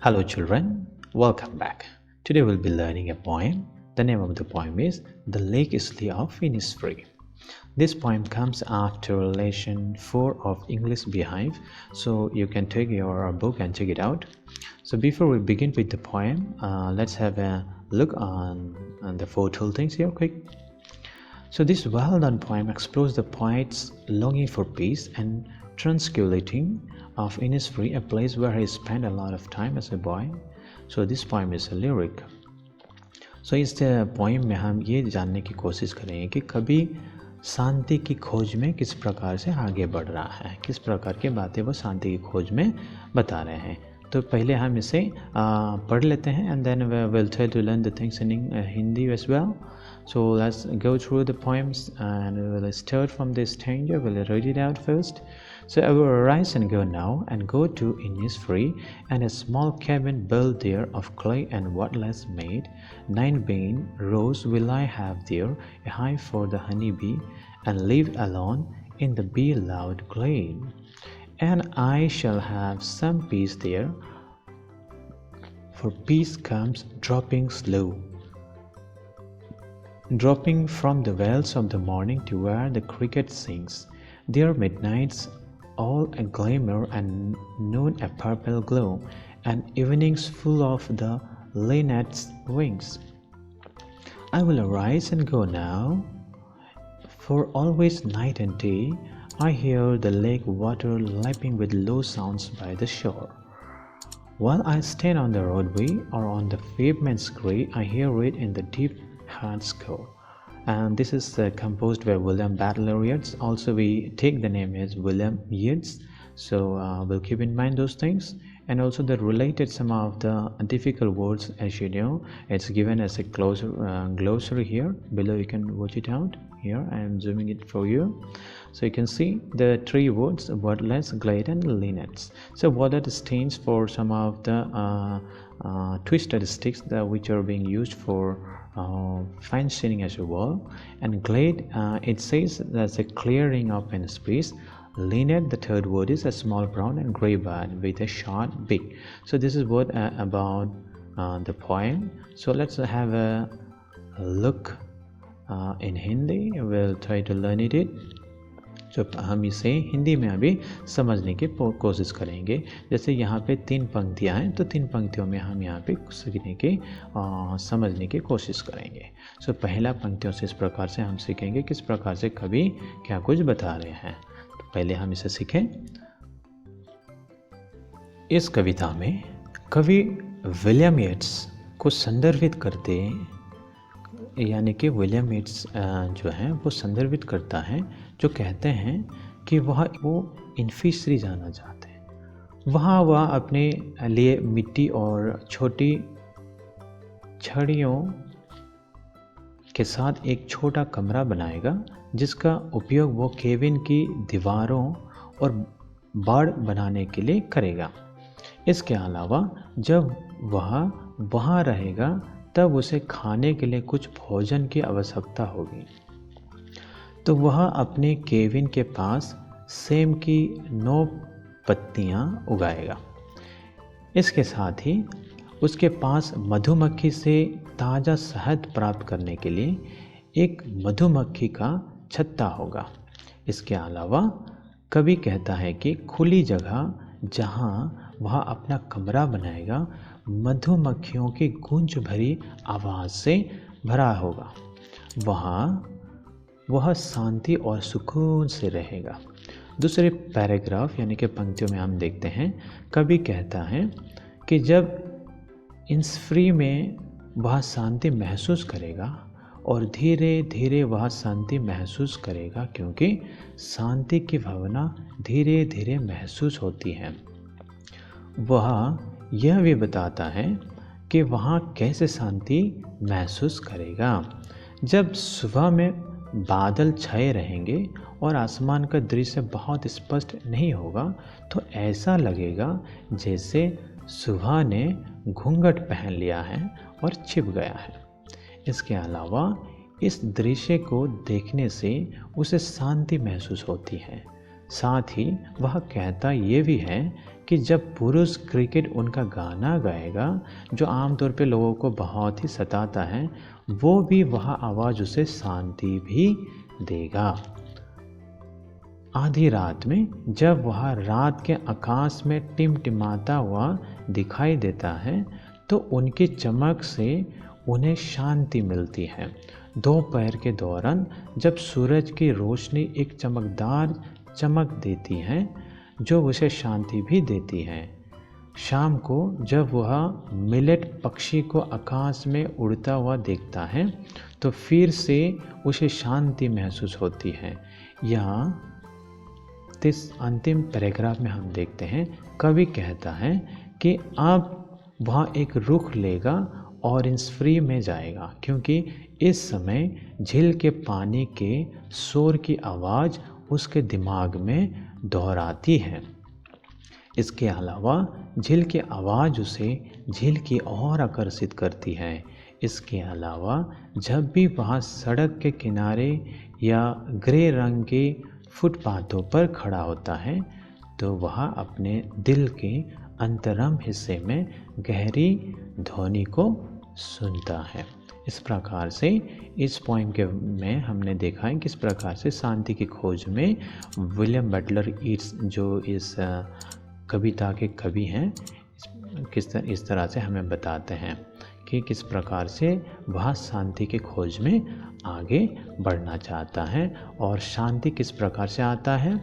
Hello children, welcome back. Today we'll be learning a poem. The name of the poem is The Lake is Lee of Innisfree. This poem comes after lesson 4 of English Beehive, so you can take your book and check it out. So before we begin with the poem, let's have a look on the 4 things here quick. So this well-known poem explores the poet's longing for peace and tranquility of Innisfree, a place where he spent a lot of time as a boy. So this poem is a lyric. So इस poem में हम ये जानने की कोशिश करेंगे कि कभी शांति की खोज में किस प्रकार से आगे बढ़ रहा है, किस प्रकार की बातें वो शांति की खोज में बता रहे हैं. तो पहले हम इसे पढ़ लेते हैं and then we will try to learn the things in Hindi as well. So let's go through the poems and we will start from the stanza. We'll read it out first. So I will arise and go now and go to Innisfree, and a small cabin built there of clay and wordless made. 9 bean rows will I have there, a hive for the honey bee, and live alone in the bee-loved glade. And I shall have some peace there, for peace comes dropping slow, dropping from the wells of the morning to where the cricket sings. There midnights all a glimmer, and noon a purple glow, and evenings full of the linnet's wings. I will arise and go now, for always night and day I hear the lake water lapping with low sounds by the shore. While I stand on the roadway or on the pavements grey, I hear it in the deep heart's core. And this is composed by William Butler Yeats. Also we take the name as William Yeats, so we'll keep in mind those things. And also the related some of the difficult words, as you know, it's given as a glossary here below. You can watch it out here. I am zooming it for you, so you can see the 3 words: wordless, glade, and linnets. So wordless stands for some of the twisted sticks which are being used for fencing as a wall, and glade, it says that's a clearing of an space. Linnet, the 3rd word, is a small brown and grey bird with a short beak. So this is what about the poem. So let's have a look in Hindi. We'll try to learn it. तो हम इसे हिंदी में अभी समझने की कोशिश करेंगे. जैसे यहाँ पे 3 पंक्तियाँ हैं, तो 3 पंक्तियों में हम यहाँ पे सीखने की समझने की कोशिश करेंगे. सो पहला पंक्तियों से इस प्रकार से हम सीखेंगे किस प्रकार से कवि क्या कुछ बता रहे हैं. तो पहले हम इसे सीखें. इस कविता में कवि विलियम येट्स को संदर्भित करते, यानी कि विलियम येट्स जो हैं वो संदर्भित करता है, जो कहते हैं कि वो इन्फिशरी जाना चाहते हैं. वहाँ वह अपने लिए मिट्टी और छोटी छड़ियों के साथ एक छोटा कमरा बनाएगा, जिसका उपयोग वो केबिन की दीवारों और बाड़ बनाने के लिए करेगा. इसके अलावा जब वह वहाँ रहेगा तब उसे खाने के लिए कुछ भोजन की आवश्यकता होगी, तो वह अपने केबिन के पास सेम की 9 पत्तियां उगाएगा. इसके साथ ही उसके पास मधुमक्खी से ताज़ा शहद प्राप्त करने के लिए एक मधुमक्खी का छत्ता होगा. इसके अलावा कवि कहता है कि खुली जगह जहां वह अपना कमरा बनाएगा मधुमक्खियों की गूंज भरी आवाज़ से भरा होगा. वहाँ वह शांति और सुकून से रहेगा. दूसरे पैराग्राफ यानी कि पंक्तियों में हम देखते हैं, कवि कहता है कि जब इन्निस्फ्री में वह शांति महसूस करेगा, और धीरे धीरे वह शांति महसूस करेगा, क्योंकि शांति की भावना धीरे धीरे महसूस होती है. वह यह भी बताता है कि वहाँ कैसे शांति महसूस करेगा. जब सुबह में बादल छाए रहेंगे और आसमान का दृश्य बहुत स्पष्ट नहीं होगा, तो ऐसा लगेगा जैसे सुबह ने घूंघट पहन लिया है और छिप गया है. इसके अलावा इस दृश्य को देखने से उसे शांति महसूस होती है. साथ ही वह कहता ये भी है कि जब पुरुष क्रिकेट उनका गाना गाएगा जो आमतौर पे लोगों को बहुत ही सताता है, वो भी वह आवाज़ उसे शांति भी देगा। आधी रात में जब वह रात के आकाश में टिमटिमाता हुआ दिखाई देता है तो उनकी चमक से उन्हें शांति मिलती है। दोपहर के दौरान जब सूरज की रोशनी एक चमकदार चमक देती है जो उसे शांति भी देती है। शाम को जब वह मिलेट पक्षी को आकाश में उड़ता हुआ देखता है तो फिर से उसे शांति महसूस होती है। यहाँ इस अंतिम पैराग्राफ में हम देखते हैं, कवि कहता है कि अब वह एक रुख लेगा ऑरेंज फ्री में जाएगा, क्योंकि इस समय झील के पानी के शोर की आवाज़ उसके दिमाग में दोहराती है। इसके अलावा झील की आवाज़ उसे झील की ओर आकर्षित करती है। इसके अलावा जब भी वह सड़क के किनारे या ग्रे रंग के फुटपाथों पर खड़ा होता है तो वह अपने दिल के अंतरंग हिस्से में गहरी ध्वनि को सुनता है। इस प्रकार से इस पोएम के में हमने देखा है किस प्रकार से शांति की खोज में विलियम बटलर ईट्स जो इस कविता के कवि हैं इस तरह से हमें बताते हैं कि किस प्रकार से वह शांति की खोज में आगे बढ़ना चाहता है। और शांति किस प्रकार से आता है,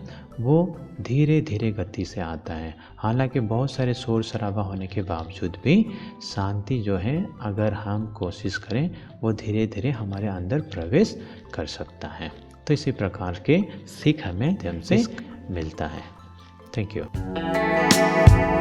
वो धीरे धीरे गति से आता है। हालांकि बहुत सारे शोर शराबा होने के बावजूद भी शांति जो है अगर हम कोशिश करें वो धीरे धीरे हमारे अंदर प्रवेश कर सकता है। तो इसी प्रकार के सीख हमें से मिलता है। Thank you.